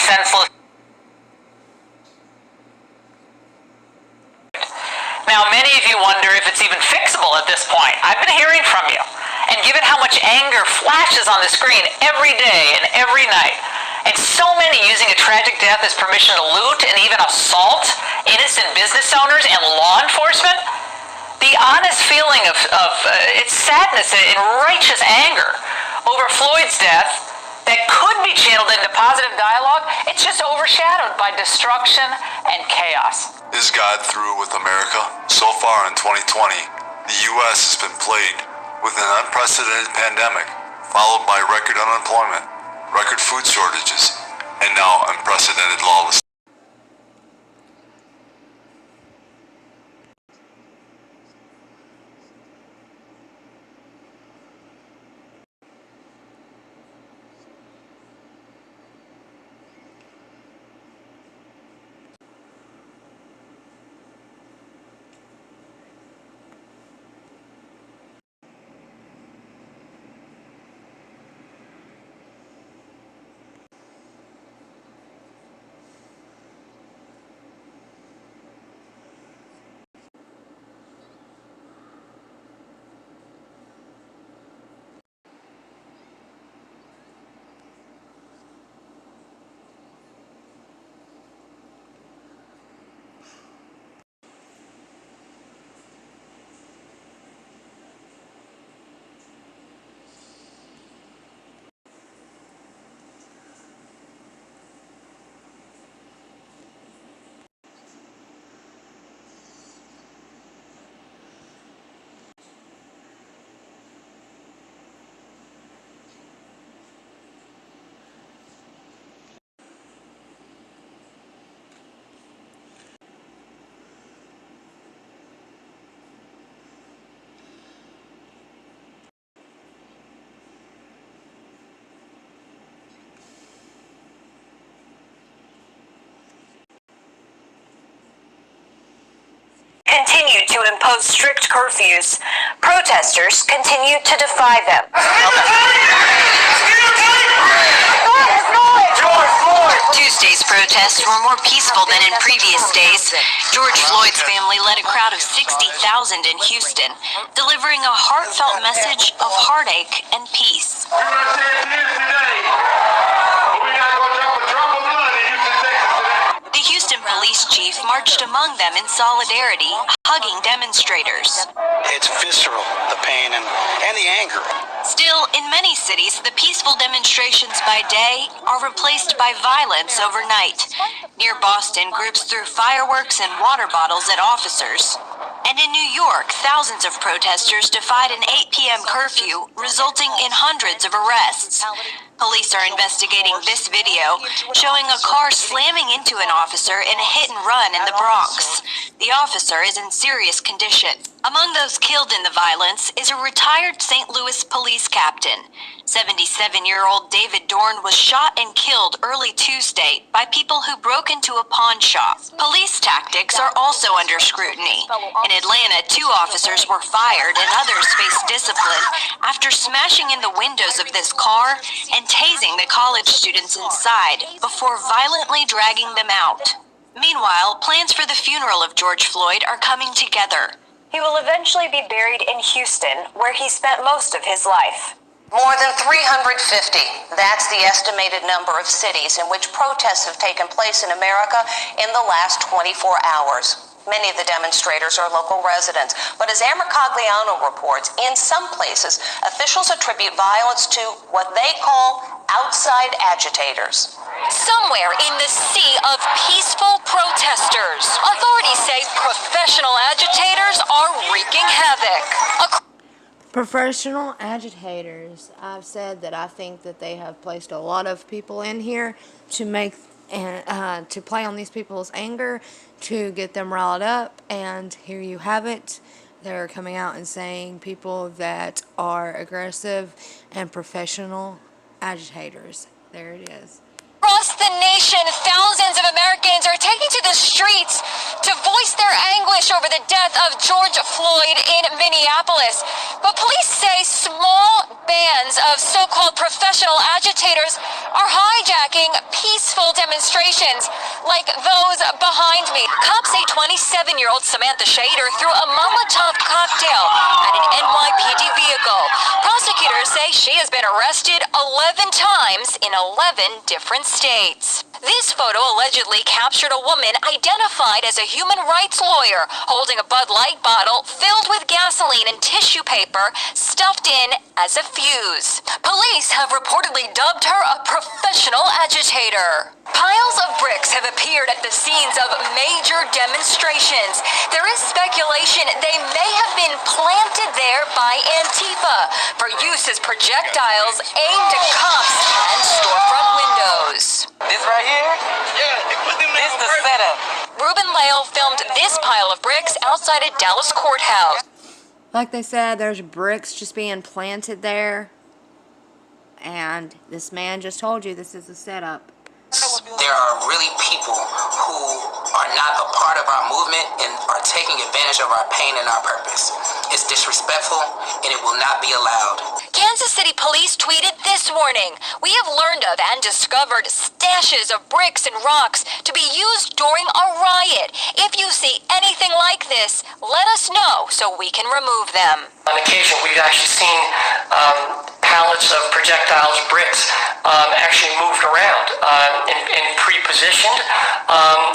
senseless. Now, many of you wonder if it's even fixable at this point. I've been hearing from you. And given how much anger flashes on the screen every day and every night, and so many using a tragic death as permission to loot and even assault innocent business owners and law enforcement, the honest feeling of its sadness and righteous anger over Floyd's death that could be channeled into positive dialogue, it's just overshadowed by destruction and chaos. Is God through with America? So far in 2020, the U.S. has been plagued with an unprecedented pandemic, followed by record unemployment, record food shortages, and now unprecedented lawlessness. Continue to impose strict curfews. Protesters continue to defy them. Tuesday's protests were more peaceful than in previous days. George Floyd's family led a crowd of 60,000 in Houston, delivering a heartfelt message of heartache and peace. The Houston police chief marched among them in solidarity, hugging demonstrators. It's visceral, the pain and the anger. Still, in many cities, the peaceful demonstrations by day are replaced by violence overnight. Near Boston, groups threw fireworks and water bottles at officers. And in New York, thousands of protesters defied an 8 p.m. curfew, resulting in hundreds of arrests. Police are investigating this video, showing a car slamming into an officer in a hit and run in the Bronx. The officer is in serious condition. Among those killed in the violence is a retired St. Louis police captain. 77-year-old David Dorn was shot and killed early Tuesday by people who broke into a pawn shop. Police tactics are also under scrutiny. In Atlanta, 2 officers were fired and others faced discipline after smashing in the windows of this car and tasing the college students inside before violently dragging them out. Meanwhile, plans for the funeral of George Floyd are coming together. He will eventually be buried in Houston, where he spent most of his life. More than 350. That's the estimated number of cities in which protests have taken place in America in the last 24 hours. Many of the demonstrators are local residents, but as Amber Cogliano reports, in some places, officials attribute violence to what they call outside agitators. Somewhere in the sea of peaceful protesters, authorities say professional agitators are wreaking havoc. Professional agitators. I've said that I think that they have placed a lot of people in here to make to play on these people's anger, to get them riled up, and here you have it. They're coming out and saying people that are aggressive and professional agitators. There it is. Across the nation, thousands of Americans are taking to the streets to voice their anguish over the death of George Floyd in Minneapolis. But police say small bands of so-called professional agitators are hijacking peaceful demonstrations demonstrations like those behind me. Cops say 27-year-old Samantha Shader threw a Molotov cocktail at an NYPD vehicle. Prosecutors say she has been arrested 11 times in 11 different states. This photo allegedly captured a woman identified as a human rights lawyer holding a Bud Light bottle filled with gasoline and tissue paper stuffed in as a fuse. Police have reportedly dubbed her a professional agitator. Piles of bricks have appeared at the scenes of major demonstrations. There is speculation they may have been planted there by Antifa for use as projectiles aimed at cops and storefront windows. This right here? Yeah, this is the setup. Ruben Lale filmed this pile of bricks outside a Dallas courthouse. Like they said, there's bricks just being planted there. And this man just told you this is a setup. There are really people who are not a part of our movement and are taking advantage of our pain and our purpose. It's disrespectful and it will not be allowed. Kansas City police tweeted this morning, "We have learned of and discovered stashes of bricks and rocks to be used during a riot. If you see anything like this, let us know so we can remove them." On occasion, we've actually seen pallets of projectiles, bricks, actually moved around and pre-positioned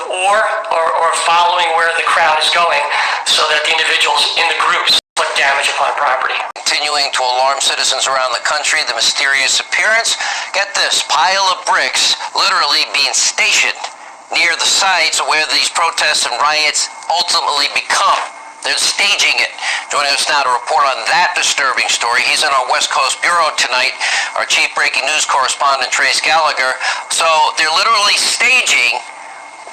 or following where the crowd is going so that the individuals in the groups inflict damage upon property. Continuing to alarm citizens around the country, the mysterious appearance, get this, pile of bricks literally being stationed near the sites where these protests and riots ultimately become. They're staging it. Joining us now to report on that disturbing story, he's in our West Coast Bureau tonight, our chief breaking news correspondent, Trace Gallagher. So they're literally staging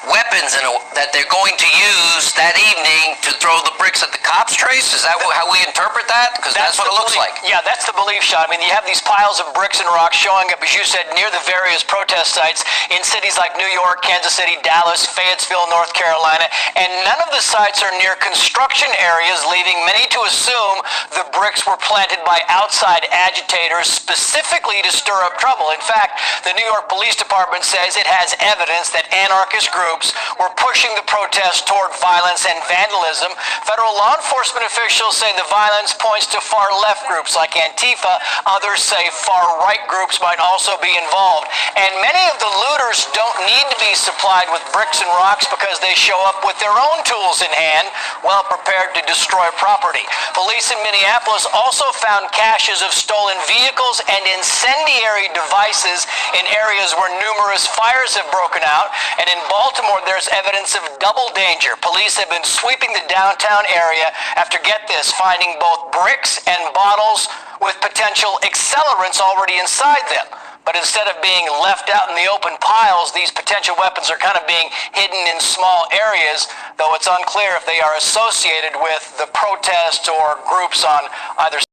weapons that they're going to use that evening to throw the bricks at the cops, Trace? Is that how we interpret that? Because that's what it looks like. Yeah, that's the belief, Sean. I mean, you have these piles of bricks and rocks showing up, as you said, near the various protest sites in cities like New York, Kansas City, Dallas, Fayetteville, North Carolina, and none of the sites are near construction areas, leading many to assume the bricks were planted by outside agitators specifically to stir up trouble. In fact, the New York Police Department says it has evidence that anarchist groups were pushing the protests toward violence and vandalism. Federal law enforcement officials say the violence points to far-left groups like Antifa. Others say far-right groups might also be involved. And many of the looters don't need to be supplied with bricks and rocks because they show up with their own tools in hand, well prepared to destroy property. Police in Minneapolis also found caches of stolen vehicles and incendiary devices in areas where numerous fires have broken out. And in Baltimore, there's evidence of double danger. Police have been sweeping the downtown area after, get this, finding both bricks and bottles with potential accelerants already inside them. But instead of being left out in the open piles, these potential weapons are kind of being hidden in small areas, though it's unclear if they are associated with the protests or groups on either side.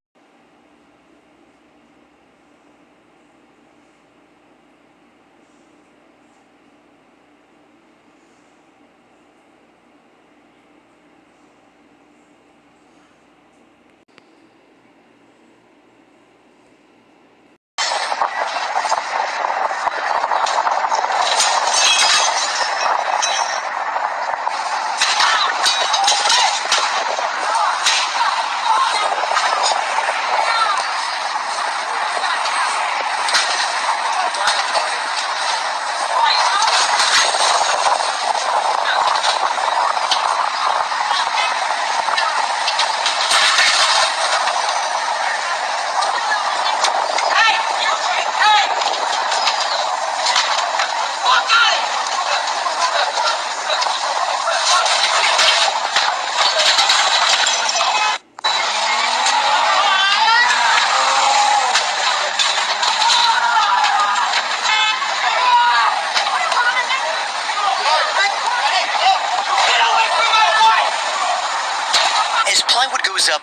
Up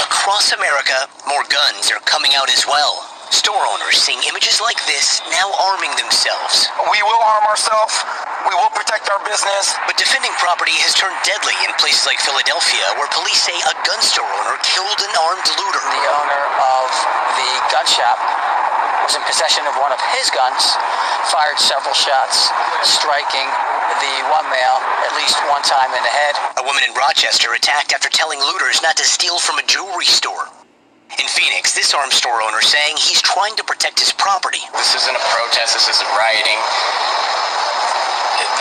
across America, more guns are coming out as well. Store owners seeing images like this now arming themselves. We will arm ourselves. We will protect our business. But defending property has turned deadly in places like Philadelphia, where police say a gun store owner killed an armed looter. The owner of the gun shop was in possession of one of his guns, fired several shots, striking the one male at least one time in the head. A woman in Rochester attacked after telling looters not to steal from a jewelry store. In Phoenix, this arms store owner saying he's trying to protect his property. This isn't a protest, this isn't rioting.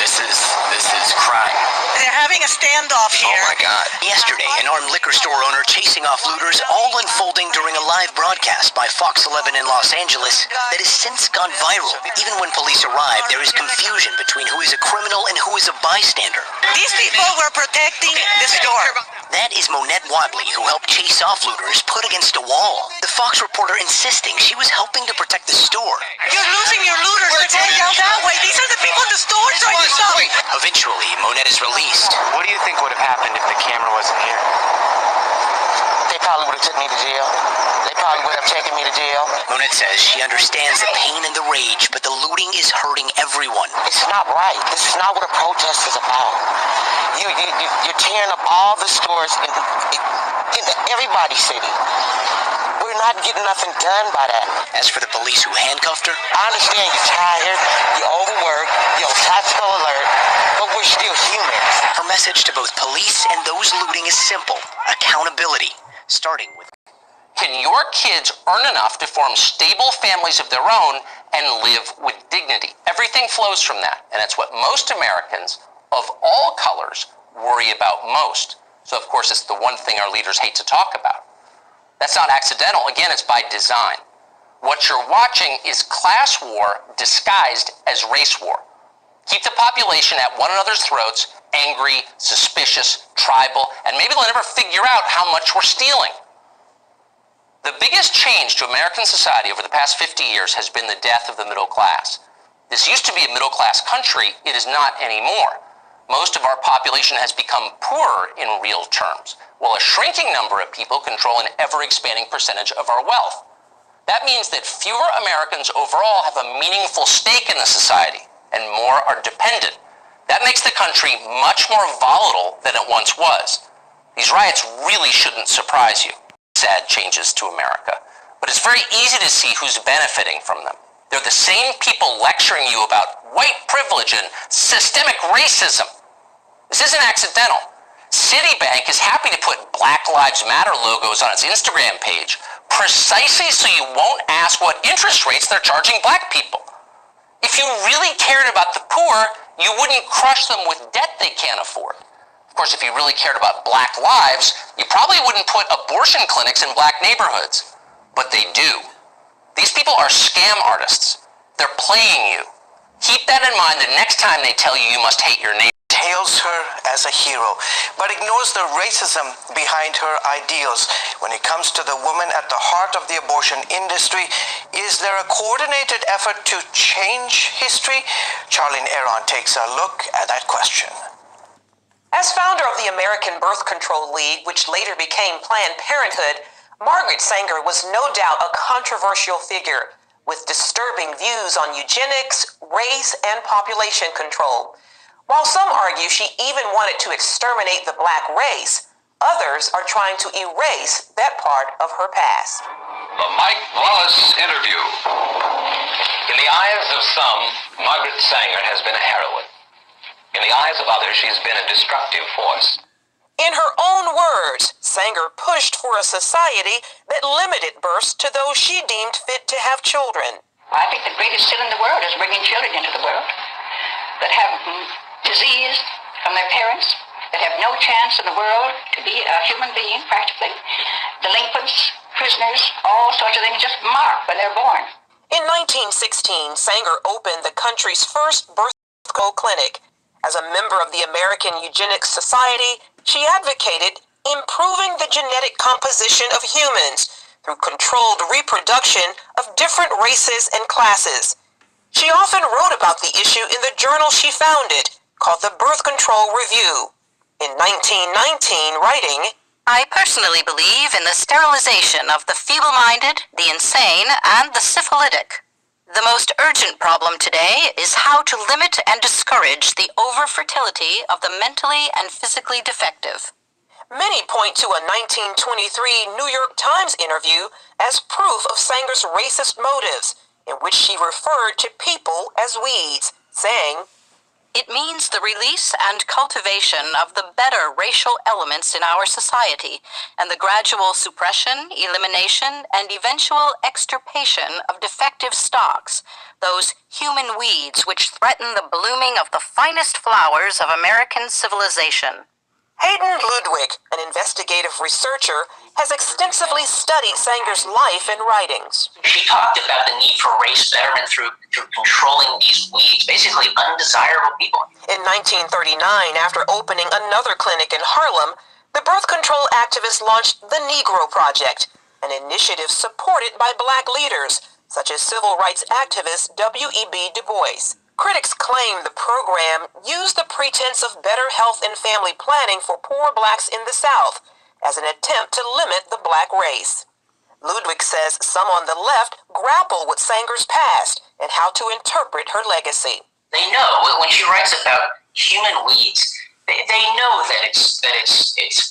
This is crime. They're having a standoff here. Oh my God. Yesterday, an armed liquor store owner chasing off looters, all unfolding during a live broadcast by Fox 11 in Los Angeles that has since gone viral. Even when police arrive, there is confusion between who is a criminal and who is a bystander. These people were protecting the store. That is Monette Wadley, who helped chase off looters put against a wall. The Fox reporter insisting she was helping to protect the store. You're losing your looters. They're taking out that way. These are the people in the store trying to stop. Eventually, Monette is released. What do you think would have happened if the camera wasn't here? They probably would have taken me to jail. They probably would have taken me to jail. Monette says she understands the pain and the rage, but the looting is hurting everyone. It's not right. This is not what a protest is about. You're tearing up all the stores in everybody's city. We're not getting nothing done by that. As for the police who handcuffed her, I understand you're tired, you're overworked, you're on tactical alert, but we're still humans. Her message to both police and those looting is simple: accountability, starting with... Can your kids earn enough to form stable families of their own and live with dignity? Everything flows from that, and it's what most Americans of all colors worry about most. So of course it's the one thing our leaders hate to talk about. That's not accidental. Again, it's by design. What you're watching is class war disguised as race war. Keep the population at one another's throats, angry, suspicious, tribal, and maybe they'll never figure out how much we're stealing. The biggest change to American society over the past 50 years has been the death of the middle class. This used to be a middle-class country. It is not anymore. Most of our population has become poorer in real terms, while a shrinking number of people control an ever-expanding percentage of our wealth. That means that fewer Americans overall have a meaningful stake in the society, and more are dependent. That makes the country much more volatile than it once was. These riots really shouldn't surprise you. Sad changes to America, but it's very easy to see who's benefiting from them. They're the same people lecturing you about white privilege and systemic racism. This isn't accidental. Citibank is happy to put Black Lives Matter logos on its Instagram page precisely so you won't ask what interest rates they're charging black people. If you really cared about the poor, you wouldn't crush them with debt they can't afford. Of course, if you really cared about black lives, you probably wouldn't put abortion clinics in black neighborhoods. But they do. These people are scam artists. They're playing you. Keep that in mind the next time they tell you you must hate your neighbor. Hails her as a hero, but ignores the racism behind her ideals. When it comes to the woman at the heart of the abortion industry, is there a coordinated effort to change history? Charlene Aaron takes a look at that question. As founder of the American Birth Control League, which later became Planned Parenthood, Margaret Sanger was no doubt a controversial figure with disturbing views on eugenics, race, and population control. While some argue she even wanted to exterminate the black race, others are trying to erase that part of her past. The Mike Wallace interview. In the eyes of some, Margaret Sanger has been a heroine. In the eyes of others, she's been a destructive force. In her own words, Sanger pushed for a society that limited births to those she deemed fit to have children. I think the greatest sin in the world is bringing children into the world that have disease from their parents, that have no chance in the world to be a human being, practically. Delinquents, prisoners, all sorts of things just marked when they're born. In 1916, Sanger opened the country's first birth control clinic. As a member of the American Eugenics Society, she advocated improving the genetic composition of humans through controlled reproduction of different races and classes. She often wrote about the issue in the journal she founded, called the Birth Control Review. In 1919, writing, I personally believe in the sterilization of the feeble-minded, the insane, and the syphilitic. The most urgent problem today is how to limit and discourage the over-fertility of the mentally and physically defective. Many point to a 1923 New York Times interview as proof of Sanger's racist motives. in which she referred to people as weeds, saying, "It means the release and cultivation of the better racial elements in our society, and the gradual suppression, elimination, and eventual extirpation of defective stocks, those human weeds which threaten the blooming of the finest flowers of American civilization." Hayden Ludwig, an investigative researcher, has extensively studied Sanger's life and writings. She talked about the need for race betterment through controlling these weeds, basically undesirable people. In 1939, after opening another clinic in Harlem, the birth control activist launched the Negro Project, an initiative supported by black leaders, such as civil rights activist W.E.B. Du Bois. Critics claim the program used the pretense of better health and family planning for poor blacks in the South as an attempt to limit the black race. Ludwig says some on the left grapple with Sanger's past and how to interpret her legacy. They know when she writes about human weeds, they know that it's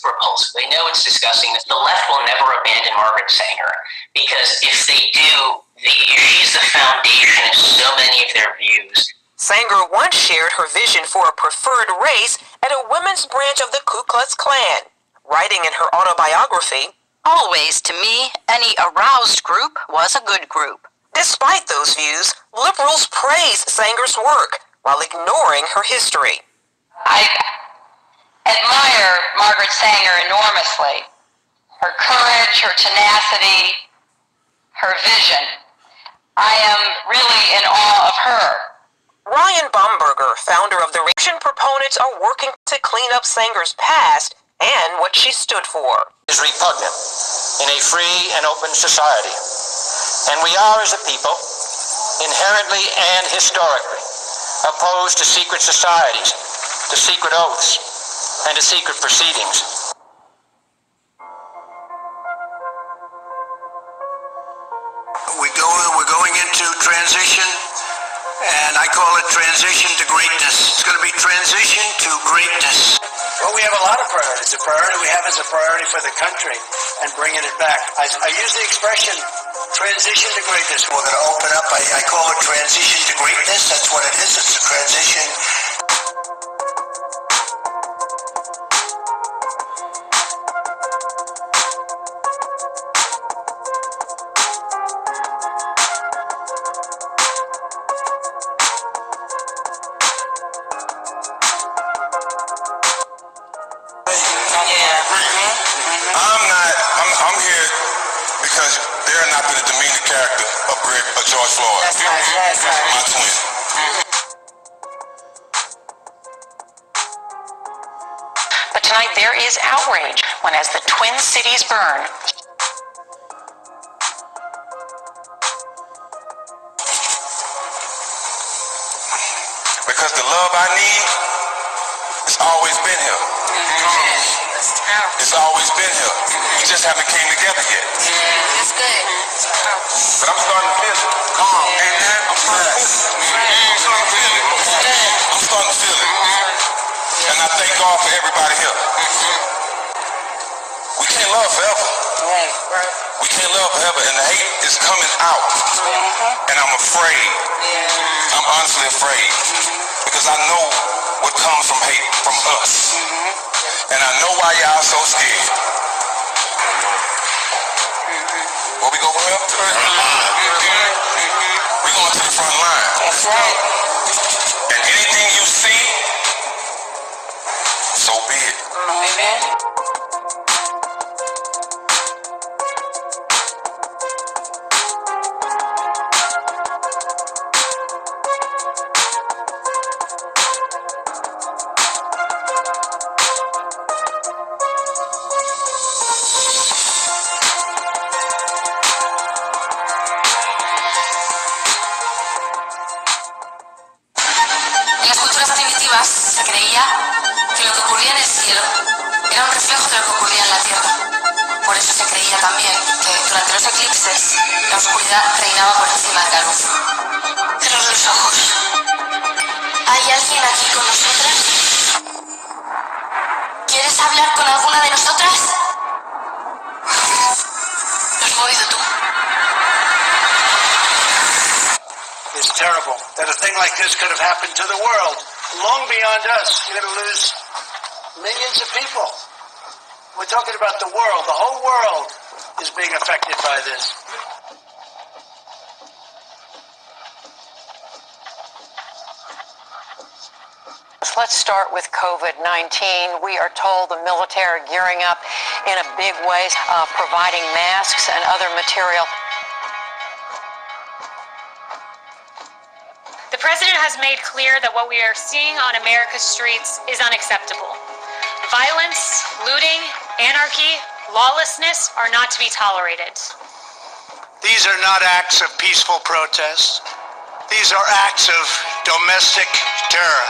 repulsive. They know it's disgusting. The left will never abandon Margaret Sanger because if they do, she's the foundation of so many of their views. Sanger once shared her vision for a preferred race at a women's branch of the Ku Klux Klan, writing in her autobiography, "Always, to me, any aroused group was a good group." Despite those views, liberals praise Sanger's work while ignoring her history. I admire Margaret Sanger enormously. Her courage, her tenacity, her vision. I am really in awe of her. Ryan Baumberger, founder of the Reaction Proponents, are working to clean up Sanger's past and what she stood for. Is repugnant in a free and open society. And we are, as a people, inherently and historically opposed to secret societies, to secret oaths, and to secret proceedings. We're going into transition, and I call it transition to greatness. It's going to be transition to greatness. Well, we have a lot of priorities. The priority we have is a priority for the country and bringing it back. I use the expression transition to greatness. We're going to open up. I call it transition to greatness. That's what it is. It's a transition. I'm here because they're not going to demean the character of George Floyd. That's right. My twin. But tonight there is outrage when, as the Twin Cities burn, because the love I need has always been here. It's always been here. We just haven't came together yet. That's good. But I'm starting to feel it. Come on, man. I'm starting to feel it. I'm starting to feel it. And I thank God for everybody here. We can't love forever. We can't love forever, and the hate is coming out. And I'm afraid. I'm honestly afraid. Because I know what comes from hate from us. And I know why y'all so scared. Where we go from here? To the front line. We going to the front line. That's right. And anything you see, so be it. Amen. Se creía que lo que ocurría en el cielo era un reflejo de lo que ocurría en la tierra. Por eso se creía también que durante los eclipses la oscuridad reinaba por encima de la luz. Cerrar los ojos. ¿Hay alguien aquí con nosotras? ¿Quieres hablar con alguna de nosotras? ¿Lo has movido tú? terrible that a thing like this could have happened to the world, long beyond us. You're going to lose millions of people. We're talking about the world. The whole world is being affected by this. Let's start with COVID-19. We are told the military are gearing up in a big way, providing masks and other material. The president has made clear that what we are seeing on America's streets is unacceptable. Violence, looting, anarchy, lawlessness are not to be tolerated. These are not acts of peaceful protest. These are acts of domestic terror.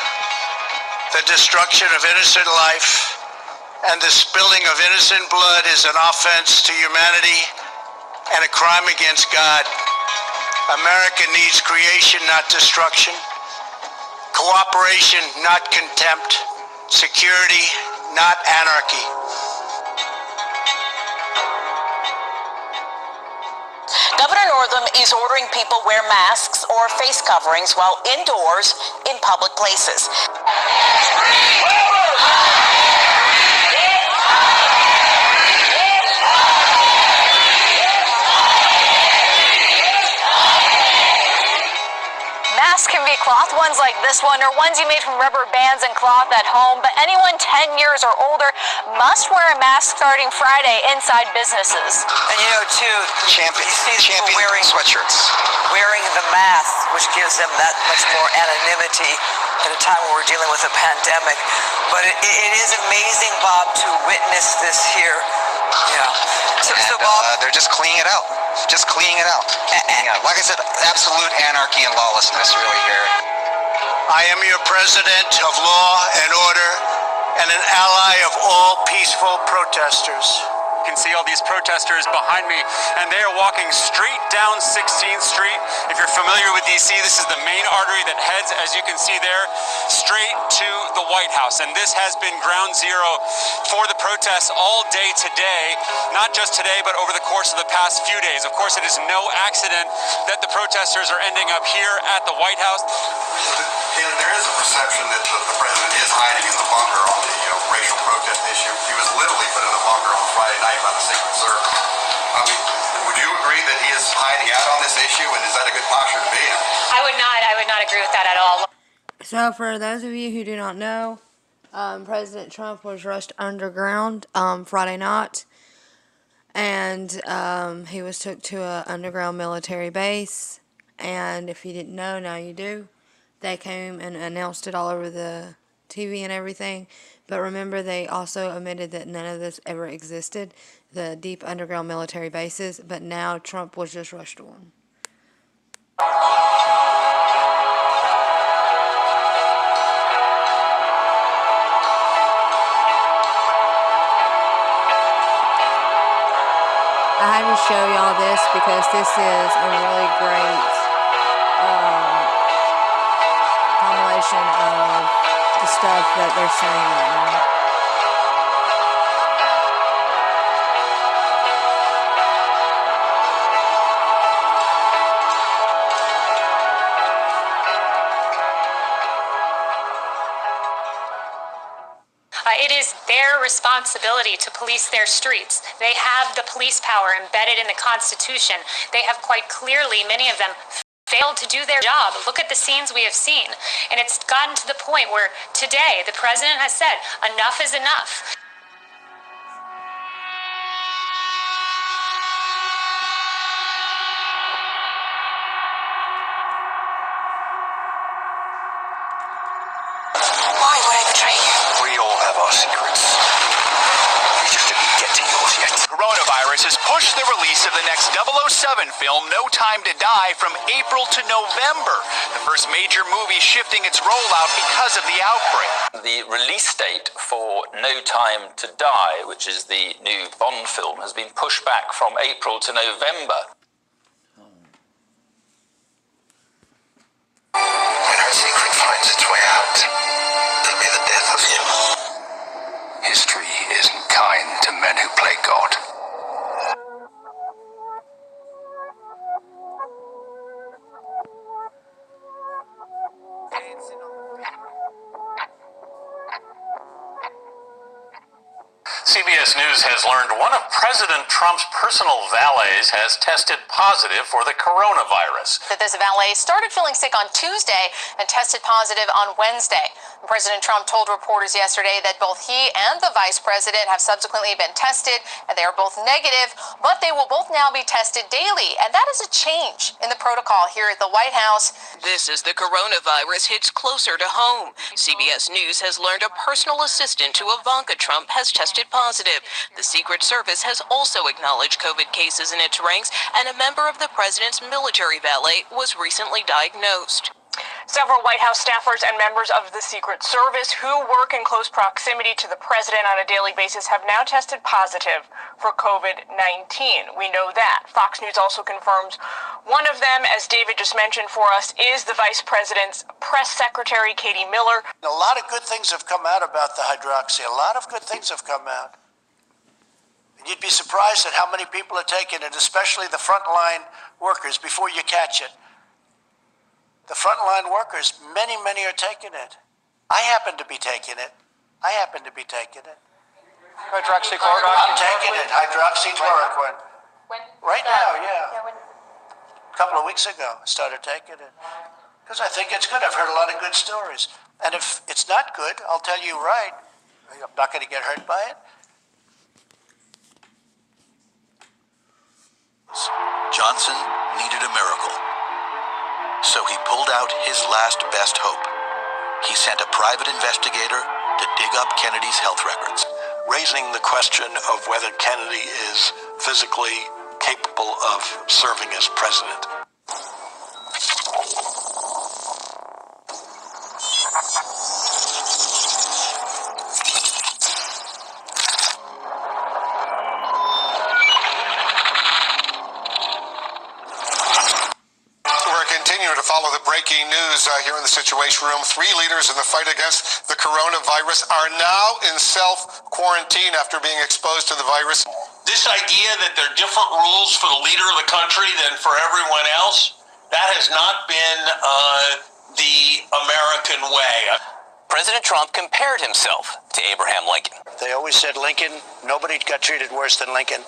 The destruction of innocent life and the spilling of innocent blood is an offense to humanity and a crime against God. America needs creation, not destruction. Cooperation, not contempt. Security, not anarchy. Governor Northam is ordering people wear masks or face coverings while indoors in public places. Masks can be cloth ones like this one, or ones you made from rubber bands and cloth at home, but anyone 10 years or older must wear a mask starting Friday inside businesses. And you know, too, you see people wearing sweatshirts, wearing the mask, which gives them that much more anonymity at a time when we're dealing with a pandemic. But it is amazing, Bob, to witness this here. Yeah. So Bob, they're just cleaning it out. Just cleaning it out. Like I said, absolute anarchy and lawlessness really here. I am your president of law and order and an ally of all peaceful protesters. You can see all these protesters behind me, and they are walking straight down 16th Street. If you're familiar with DC, this is the main artery that heads, as you can see there, straight to the White House. And this has been ground zero for the protests all day today, not just today, but over the course of the past few days. Of course, it is no accident that the protesters are ending up here at the White House. There is a perception that the president is hiding in the bunker on the racial protest issue. He was literally put in a bunker on Friday night by the Secret Service. I mean, would you agree that he is hiding out on this issue, and is that a good posture to be in? I would not agree with that at all. So for those of you who do not know, President Trump was rushed underground Friday night, and he was took to an underground military base. And if you didn't know, now you do. They came and announced it all over the TV and everything. But remember, they also admitted that none of this ever existed, the deep underground military bases. But now Trump was just rushed to one. I had to show y'all this because this is a really great compilation of the stuff that they're saying right now. It is their responsibility to police their streets. They have the police power embedded in the Constitution. They have quite clearly, many of them, failed to do their job. Look at the scenes we have seen. And it's gotten to the point where today the president has said, enough is enough. Why would I betray you? We all have our secrets. We just didn't get to yours yet. Coronavirus has pushed the release of the next 007 film, No Time to Die, from April to November. The first major movie shifting its rollout because of the outbreak. The release date for No Time to Die, which is the new Bond film, has been pushed back from April to November. When her secret finds its way out, it'll be the death of him. History isn't kind to men who play God. CBS News has learned one of President Trump's personal valets has tested positive for the coronavirus. That this valet started feeling sick on Tuesday and tested positive on Wednesday. President Trump told reporters yesterday that both he and the vice president have subsequently been tested, and they are both negative, but they will both now be tested daily, and that is a change in the protocol here at the White House. This as the coronavirus hits closer to home. CBS News has learned a personal assistant to Ivanka Trump has tested positive. The Secret Service has also acknowledged COVID cases in its ranks, and a member of the president's military valet was recently diagnosed. Several White House staffers and members of the Secret Service who work in close proximity to the president on a daily basis have now tested positive for COVID-19. We know that. Fox News also confirms one of them, as David just mentioned for us, is the vice president's press secretary, Katie Miller. A lot of good things have come out about the hydroxy. A lot of good things have come out. And you'd be surprised at how many people are taking it, especially the frontline workers, before you catch it. The frontline workers, many are taking it. I happen to be taking it. Hydroxychloroquine? I'm taking it, hydroxychloroquine. Right now, yeah. A couple of weeks ago, I started taking it. Because I think it's good. I've heard a lot of good stories. And if it's not good, I'll tell you right. I'm not going to get hurt by it. Johnson needed a miracle. So he pulled out his last best hope. He sent a private investigator to dig up Kennedy's health records, raising the question of whether Kennedy is physically capable of serving as president. Follow the breaking news here in the Situation Room. 3 leaders in the fight against the coronavirus are now in self-quarantine after being exposed to the virus. This idea that there are different rules for the leader of the country than for everyone else, that has not been the American way. President Trump compared himself to Abraham Lincoln. They always said Lincoln, nobody got treated worse than Lincoln.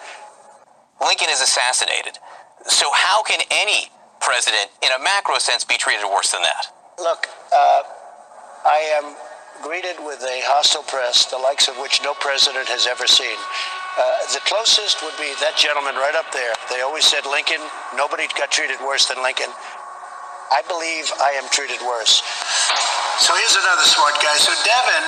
Lincoln is assassinated. So how can any president, in a macro sense, be treated worse than that? Look, I am greeted with a hostile press, the likes of which no president has ever seen. The closest would be that gentleman right up there. They always said Lincoln, nobody got treated worse than Lincoln. I believe I am treated worse. So here's another smart guy. So Devin,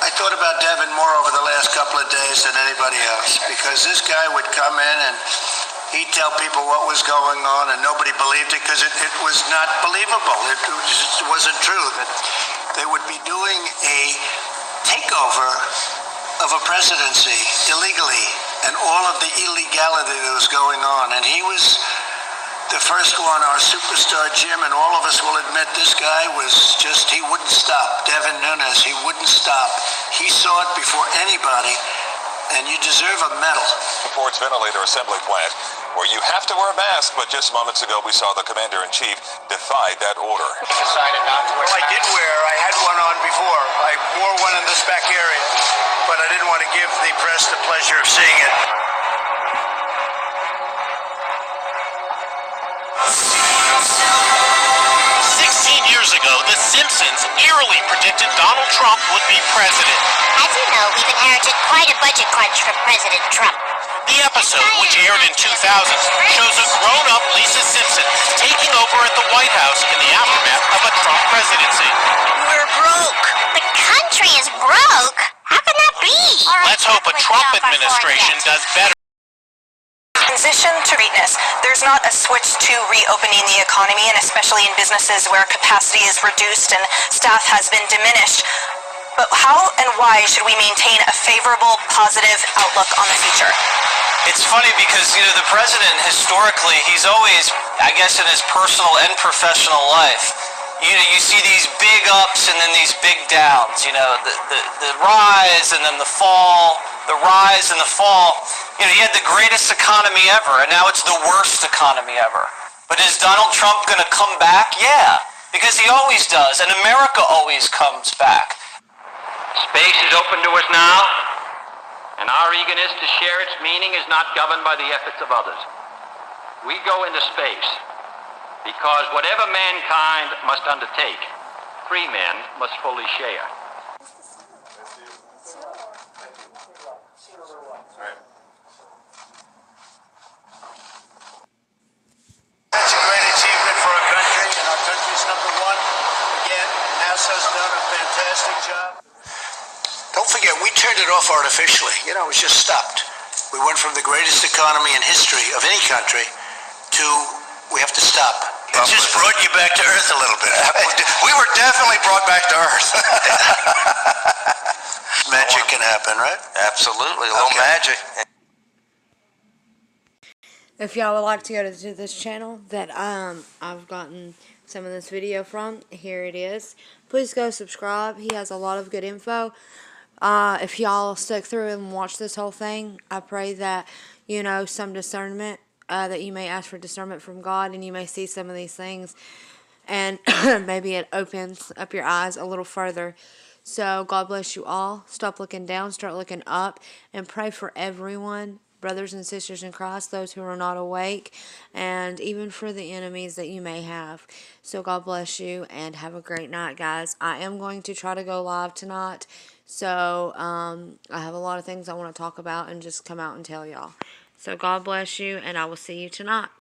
I thought about Devin more over the last couple of days than anybody else, because this guy would come in and he'd tell people what was going on, and nobody believed it because it was not believable. It wasn't true. That they would be doing a takeover of a presidency illegally, and all of the illegality that was going on. And he was the first one, our superstar Jim, and all of us will admit this guy was just, he wouldn't stop. Devin Nunes, he wouldn't stop. He saw it before anybody, and you deserve a medal. Ford's ventilator assembly plant, where you have to wear a mask, but just moments ago we saw the commander-in-chief defy that order. Decided not to wear. Well, I did wear. I had one on before. I wore one in this back area, but I didn't want to give the press the pleasure of seeing it. 16 years ago, The Simpsons eerily predicted Donald Trump would be president. As you know, we've inherited quite a budget crunch from President Trump. The episode, which aired in 2000, shows a grown-up Lisa Simpson taking over at the White House in the aftermath of a Trump presidency. We're broke. The country is broke? How can that be? Let's hope a Trump administration does better. Transition to greatness. There's not a switch to reopening the economy, and especially in businesses where capacity is reduced and staff has been diminished. But how and why should we maintain a favorable, positive outlook on the future? It's funny because, the president, historically, he's always, I guess in his personal and professional life, you see these big ups and then these big downs, the rise and then the fall, the rise and the fall. He had the greatest economy ever, and now it's the worst economy ever. But is Donald Trump going to come back? Yeah, because he always does, and America always comes back. Space is open to us now, and our eagerness to share its meaning is not governed by the efforts of others. We go into space because whatever mankind must undertake, three men must fully share. That's a great achievement for our country, and our country's number one. Again, NASA's done a fantastic job. Don't forget, we turned it off artificially. You know, it was just stopped. We went from the greatest economy in history of any country to we have to stop. It just brought you back to Earth a little bit. We were definitely brought back to Earth. Magic can happen, right? Absolutely, a little magic. If y'all would like to go to this channel that I've gotten some of this video from, here it is. Please go subscribe. He has a lot of good info. If y'all stick through and watch this whole thing, I pray that, you know, some discernment, that you may ask for discernment from God and you may see some of these things and maybe it opens up your eyes a little further. So God bless you all. Stop looking down, start looking up, and pray for everyone, brothers and sisters in Christ, those who are not awake, and even for the enemies that you may have. So God bless you and have a great night, guys. I am going to try to go live tonight. So I have a lot of things I want to talk about and just come out and tell y'all. So God bless you, and I will see you tonight.